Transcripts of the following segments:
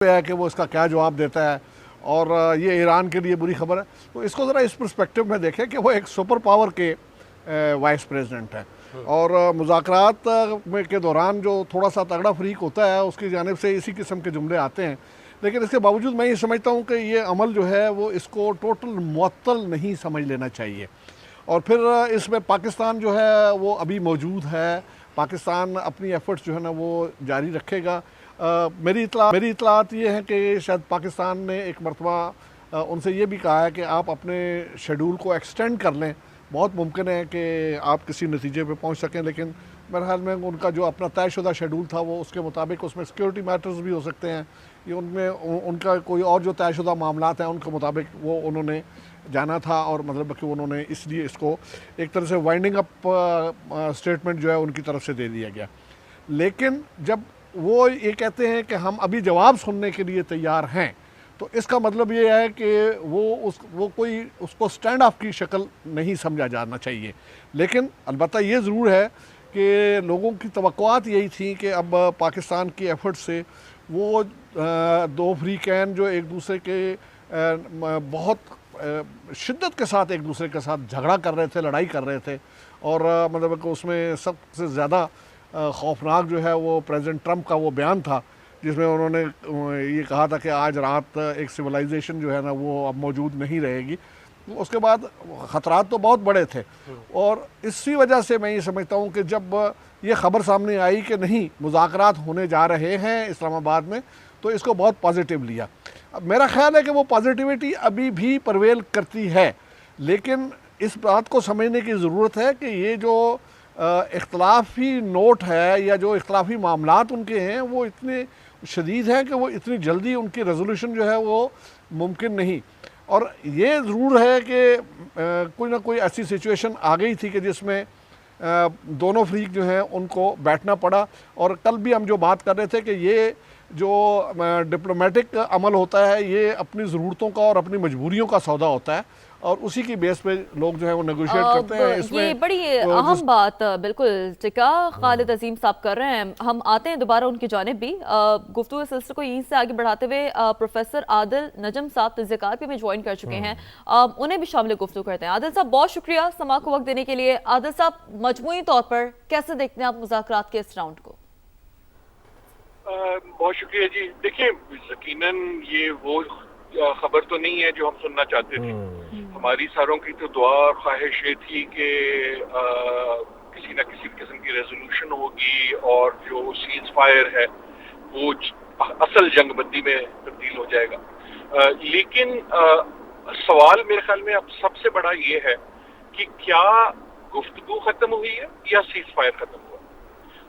ہے کہ وہ اس کا کیا جواب دیتا ہے، اور یہ ایران کے لیے بری خبر ہے. تو اس کو ذرا اس پرسپیکٹو میں دیکھیں کہ وہ ایک سپر پاور کے وائس پریزیڈنٹ ہیں، اور مذاکرات کے دوران جو تھوڑا سا تگڑا فریق ہوتا ہے اس کی جانب سے اسی قسم کے جملے آتے ہیں. لیکن اس کے باوجود میں یہ سمجھتا ہوں کہ یہ عمل جو ہے وہ اس کو ٹوٹل معطل نہیں سمجھ لینا چاہیے. اور پھر اس میں پاکستان جو ہے وہ ابھی موجود ہے، پاکستان اپنی ایفرٹس جو ہے نا وہ جاری رکھے گا. میری اطلاعات یہ ہیں کہ شاید پاکستان نے ایک مرتبہ ان سے یہ بھی کہا ہے کہ آپ اپنے شیڈول کو ایکسٹینڈ کر لیں. بہت ممکن ہے کہ آپ کسی نتیجے پہ پہنچ سکیں، لیکن میرے خیال میں ان کا جو اپنا طے شدہ شیڈول تھا وہ اس کے مطابق، اس میں سیکیورٹی میٹرز بھی ہو سکتے ہیں، یہ ان کا کوئی اور جو طے شدہ معاملات ہیں ان کے مطابق وہ انہوں نے جانا تھا، اور مطلب کہ انہوں نے اس لیے اس کو ایک طرح سے وائنڈنگ اپ اسٹیٹمنٹ جو ہے ان کی طرف سے دے دیا گیا. لیکن جب وہ یہ کہتے ہیں کہ ہم ابھی جواب سننے کے لیے تیار ہیں، تو اس کا مطلب یہ ہے کہ وہ کوئی اس کو سٹینڈ آف کی شکل نہیں سمجھا جانا چاہیے. لیکن البتہ یہ ضرور ہے کہ لوگوں کی توقعات یہی تھیں کہ اب پاکستان کی ایفرٹ سے وہ دو فریقین جو ایک دوسرے کے بہت شدت کے ساتھ ایک دوسرے کے ساتھ جھگڑا کر رہے تھے، لڑائی کر رہے تھے، اور مطلب کہ اس میں سب سے زیادہ خوفناک جو ہے وہ پریزیڈنٹ ٹرمپ کا وہ بیان تھا جس میں انہوں نے یہ کہا تھا کہ آج رات ایک سویلائزیشن جو ہے نا وہ اب موجود نہیں رہے گی. اس کے بعد خطرات تو بہت بڑے تھے، اور اسی وجہ سے میں یہ سمجھتا ہوں کہ جب یہ خبر سامنے آئی کہ نہیں مذاکرات ہونے جا رہے ہیں اسلام آباد میں، تو اس کو بہت پازیٹیو لیا. میرا خیال ہے کہ وہ پازیٹیوٹی ابھی بھی پرویل کرتی ہے، لیکن اس بات کو سمجھنے کی ضرورت ہے کہ یہ جو اختلافی نوٹ ہے یا جو اختلافی معاملات ان کے ہیں وہ اتنے شدید ہیں کہ وہ اتنی جلدی ان کی ریزولوشن جو ہے وہ ممکن نہیں. اور یہ ضرور ہے کہ کوئی نہ کوئی ایسی سچویشن آ گئی تھی کہ جس میں دونوں فریق جو ہیں ان کو بیٹھنا پڑا. اور کل بھی ہم جو بات کر رہے تھے کہ یہ جو ڈپلومیٹک عمل ہوتا ہے یہ اپنی ضرورتوں کا اور اپنی مجبوریوں کا سودا ہوتا ہے، اور اسی کی بیس پہ لوگ جو ہے وہ نیگوشیٹ کرتے ہیں. اس میں یہ بڑی اہم بات بالکل ٹکا خالد عظیم صاحب کر رہے ہیں. ہم آتے ہیں دوبارہ ان کی جانب بھی. گفتگو سلسلے کو یہیں سے آگے بڑھاتے ہوئے پروفیسر عادل نجم صاحب تجزیہ پہ بھی جوائن کر چکے ہیں، انہیں بھی شامل گفتگو کرتے ہیں. عادل صاحب بہت شکریہ سماع کو وقت دینے کے لیے. عادل صاحب مجموعی طور پر کیسے دیکھتے ہیں آپ مذاکرات کے اس راؤنڈ کو؟ بہت شکریہ جی. دیکھیں یقیناً یہ وہ خبر تو نہیں ہے جو ہم سننا چاہتے تھے. ہماری ساروں کی تو دعا اور خواہش یہ تھی کہ کسی نہ کسی قسم کی ریزولوشن ہوگی اور جو سیز فائر ہے وہ اصل جنگ بندی میں تبدیل ہو جائے گا. لیکن سوال میرے خیال میں اب سب سے بڑا یہ ہے کہ کیا گفتگو ختم ہوئی ہے یا سیز فائر ختم ہوا؟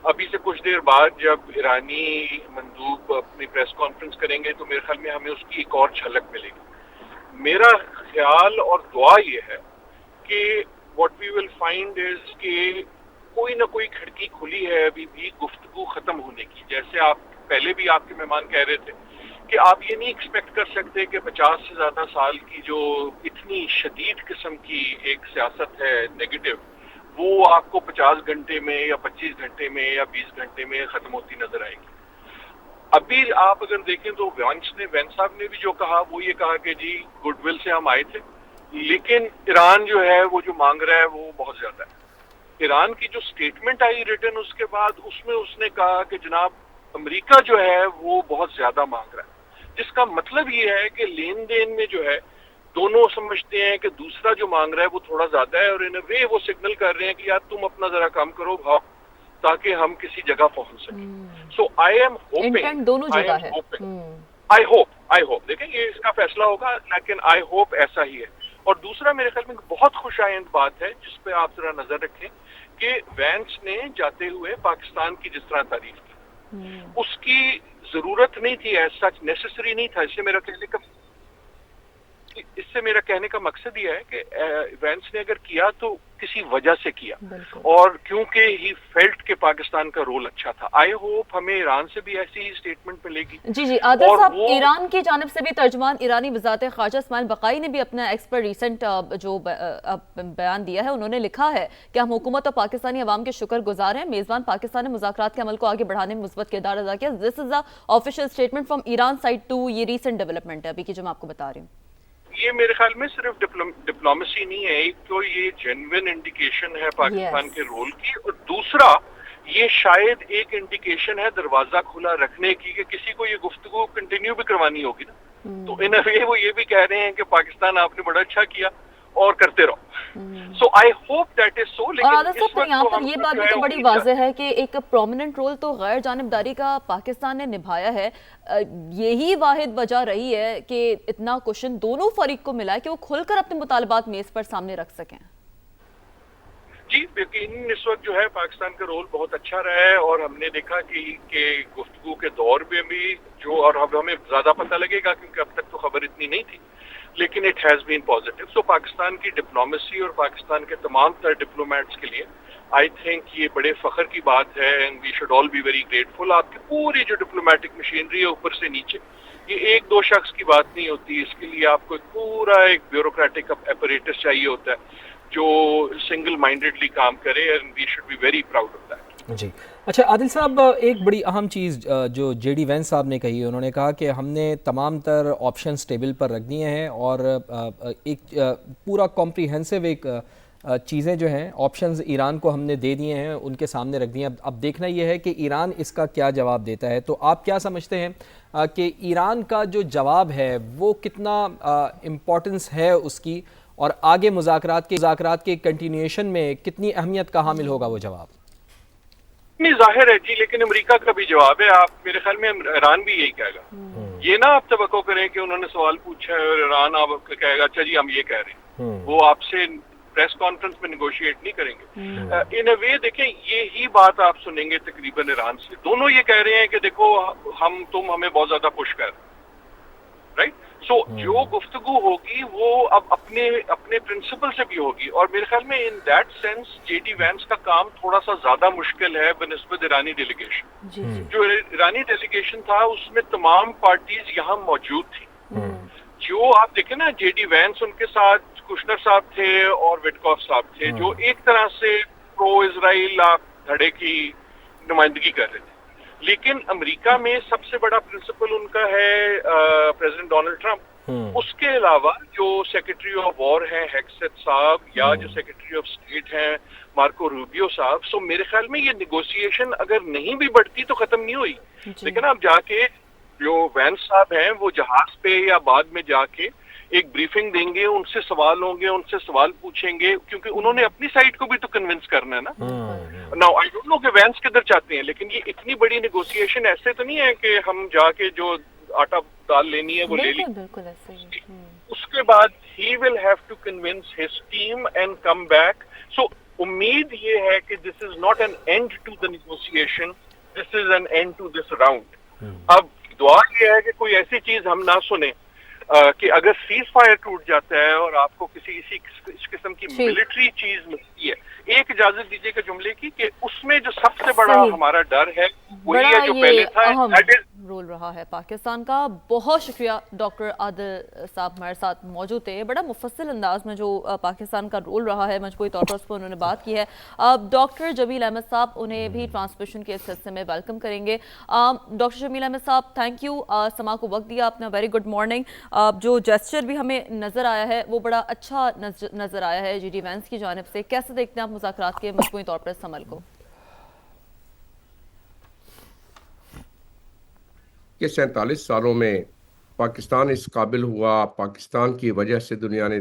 ابھی سے کچھ دیر بعد جب ایرانی مندوب اپنی پریس کانفرنس کریں گے تو میرے خیال میں ہمیں اس کی ایک اور جھلک ملے گی. میرا خیال اور دعا یہ ہے کہ what we will find is کہ کوئی نہ کوئی کھڑکی کھلی ہے ابھی بھی گفتگو ختم ہونے کی. جیسے آپ پہلے بھی آپ کے مہمان کہہ رہے تھے کہ آپ یہ نہیں ایکسپیکٹ کر سکتے کہ 50 سے زیادہ سال کی جو اتنی شدید قسم کی ایک سیاست ہے نیگیٹو، وہ آپ کو 50 گھنٹے میں یا 25 گھنٹے میں یا 20 گھنٹے میں ختم ہوتی نظر آئے گی. ابھی آپ اگر دیکھیں تو وین صاحب نے بھی جو کہا وہ یہ کہا کہ جی گڈ ول سے ہم آئے تھے، لیکن ایران جو ہے وہ جو مانگ رہا ہے وہ بہت زیادہ ہے. ایران کی جو سٹیٹمنٹ آئی ریٹن اس کے بعد اس میں اس نے کہا کہ جناب امریکہ جو ہے وہ بہت زیادہ مانگ رہا ہے، جس کا مطلب یہ ہے کہ لین دین میں جو ہے دونوں سمجھتے ہیں کہ دوسرا جو مانگ رہا ہے وہ تھوڑا زیادہ ہے، اور ان اے وے وہ سگنل کر رہے ہیں کہ یار تم اپنا ذرا کم کرو بھاؤ تاکہ ہم کسی جگہ پہنچ سکیں. سو آئی ایم ہوپنگ دیکھیں یہ اس کا فیصلہ ہوگا، لیکن آئی ہوپ ایسا ہی ہے. اور دوسرا میرے خیال میں بہت خوش آئند بات ہے جس پہ آپ ذرا نظر رکھیں کہ وینس نے جاتے ہوئے پاکستان کی جس طرح تعریف کی، اس کی ضرورت نہیں تھی، ایز سچ نیسیسری نہیں تھا. اس سے میرا خیال ہے इससे मेरा कहने का मकसद ये है कि वैंस ने अगर किया तो किसी वजह से किया, और क्योंकि ही फेल्ट के पाकिस्तान का रोल अच्छा था। आई होप हमें ईरान से भी ऐसी ही स्टेटमेंट मिलेगी। जी आदिल साहब, ईरान की जानिब से भी तर्जुमान ईरानी वज़ारत ख़ारिजा इस्माइल बक़ाई ने भी अपना एक्स पर रिसेंट जो बयान दिया है, उन्होंने लिखा है कि हम हुकूमत और पाकिस्तानी अवाम के शुक्रगुजार हैं। मेज़बान पाकिस्तान ने मुज़ाकरात के अमल को आगे बढ़ाने में मुस्बत किरदार अदा किया। This is the official statement from Iran side too. ये रिसेंट डेवलपमेंट है अभी की जो मैं आपको बता रही हूँ। ये मेरे ख्याल में सिर्फ डिप्लोमेसी नहीं है, एक तो ये जेन्युइन इंडिकेशन है पाकिस्तान के रोल की, और दूसरा ये शायद एक इंडिकेशन है दरवाजा खुला रखने की कि किसी को ये गुफ्तगू कंटिन्यू भी करवानी होगी ना। तो इन अ वे वो ये भी कह रहे हैं कि पाकिस्तान आपने बड़ा अच्छा किया और करते रहो। So I hope that is so. लेकिन और आदिल साहब, यहाँ पर ये बात भी तो बड़ी वाज़ेह है कि एक प्रोमिनेंट रोल तो गैर जानिबदारी का पाकिस्तान ने निभाया है। यही वाहिद वजह रही है कि इतना क्वेश्चन दोनों फरीक को मिला है कि वो खुलकर अपने मुतालबात मेज़ पर सामने रख सकें। जी यकीन इस वक्त जो है पाकिस्तान का रोल बहुत अच्छा रहा है, और हमने देखा कि गुफ्तगू के दौर में भी जो, और अब हमें ज्यादा पता लगेगा क्योंकि अब तक तो खबर इतनी नहीं थी, लेकिन इट हैज बीन पॉजिटिव। सो पाकिस्तान की डिप्लोमेसी और पाकिस्तान के तमाम तर डिप्लोमेट्स के लिए आई थिंक ये बड़े फख्र की बात है, and we should all be very grateful. आपकी पूरी जो डिप्लोमेटिक मशीनरी है ऊपर से नीचे, ये एक दो शख्स की बात नहीं होती, इसके लिए आपको पूरा एक ब्यूरोक्रेटिक अपरेटस चाहिए होता है जो सिंगल माइंडेडली काम करे, and we should be very proud of that. जी अच्छा आदिल साहब, एक बड़ी अहम चीज़ जो जेडी वैंस साहब ने कही, उन्होंने कहा कि हमने तमाम तर ऑप्शंस टेबल पर रख दिए हैं और एक पूरा कॉम्प्रिहेंसिव एक चीज़ें जो हैं ऑप्शंस ईरान को हमने दे दिए हैं, उनके सामने रख दिए हैं। अब देखना ये है कि ईरान इसका क्या जवाब देता है। तो आप क्या समझते हैं कि ईरान का जो जवाब है वो कितना इम्पोर्टेंस है उसकी, और आगे मुज़ाकरात के कंटिन्यूएशन में कितनी अहमियत का हामिल होगा वो जवाब? नहीं जाहिर है जी, लेकिन अमेरिका का भी जवाब है। आप मेरे ख्याल में ईरान भी यही कहेगा। ये ना आप तवक्को करें कि उन्होंने सवाल पूछा है और ईरान आप कहेगा अच्छा जी हम ये कह रहे हैं, वो आपसे प्रेस कॉन्फ्रेंस में निगोशिएट नहीं करेंगे। इन अ वे देखें, ये ही बात आप सुनेंगे तकरीबन ईरान से। दोनों ये कह रहे हैं कि देखो तुम हमें बहुत ज्यादा पुश कर, राइट। सो जो गुफ्तगू होगी वो अब अपने प्रिंसिपल से भी होगी, और मेरे ख्याल में in that sense JD Vance का काम थोड़ा सा ज्यादा मुश्किल है बनिस्बत ईरानी डेलीगेशन। जो ईरानी डेलीगेशन था उसमें तमाम पार्टीज यहाँ मौजूद थी। जो आप देखें ना, जेडी वैंस उनके साथ कुशनर साहब थे और विटकॉफ साहब थे, जो एक तरह से प्रो इजराइल धड़े की नुमाइंदगी कर रहे थे। लेकिन अमेरिका में सबसे बड़ा प्रिंसिपल उनका है प्रेसिडेंट डोनाल्ड ट्रंप। उसके अलावा जो सेक्रेटरी ऑफ वॉर हैं हेक्सेट साहब, या जो सेक्रेटरी ऑफ स्टेट हैं मार्को रूबियो साहब। सो मेरे ख्याल में ये निगोशिएशन अगर नहीं भी बढ़ती तो खत्म नहीं हुई। लेकिन आप जाके जो वैंस साहब हैं वो जहाज पे या बाद में जाके एक ब्रीफिंग देंगे, उनसे सवाल होंगे, उनसे सवाल पूछेंगे, क्योंकि उन्होंने अपनी साइड को भी तो कन्विंस करना है ना। नाउ आई डोंट नो कि वैंस किधर चाहते हैं, लेकिन ये इतनी बड़ी नेगोशिएशन ऐसे तो नहीं है कि हम जाके जो आटा दाल लेनी है वो ले ली। बिल्कुल ऐसे ही। उसके बाद ही will have to convince his team and come back. So उम्मीद ये है कि this is not an end to the negotiation, this is an end to this round. अब दुआ ये है कि कोई ऐसी चीज हम ना सुने कि अगर सीज फायर टूट जाता है और आपको इस किस्म की मिलिट्री चीज मिलती है। एक इजाजत दीजिएगा जुमले की कि उसमें जो सबसे बड़ा हमारा डर है वही है जो पहले था, दैट इज रोल रहा है पाकिस्तान का। बहुत शुक्रिया डॉक्टर आदिल साहब हमारे साथ मौजूद थे। बड़ा मुफस्सिल अंदाज में जो पाकिस्तान का रोल रहा है मजबूरी तौर पर उस पर उन्होंने बात की है। डॉक्टर जमील अहमद साहब, उन्हें भी ट्रांसमिशन के इस हिस्से में वेलकम करेंगे। डॉक्टर जमील अहमद साहब, थैंक यू, समा को वक्त दिया आपने। Very good morning. जो जेस्चर भी हमें नज़र आया है वो बड़ा अच्छा नज़र आया है जेडी वैंस की जानिब से। कैसे देखते हैं आप मुज़ाकरात के मजबूरी तौर पर इस अमल को? कि 47 सालों में पाकिस्तान इस काबिल हुआ, पाकिस्तान की वजह से दुनिया ने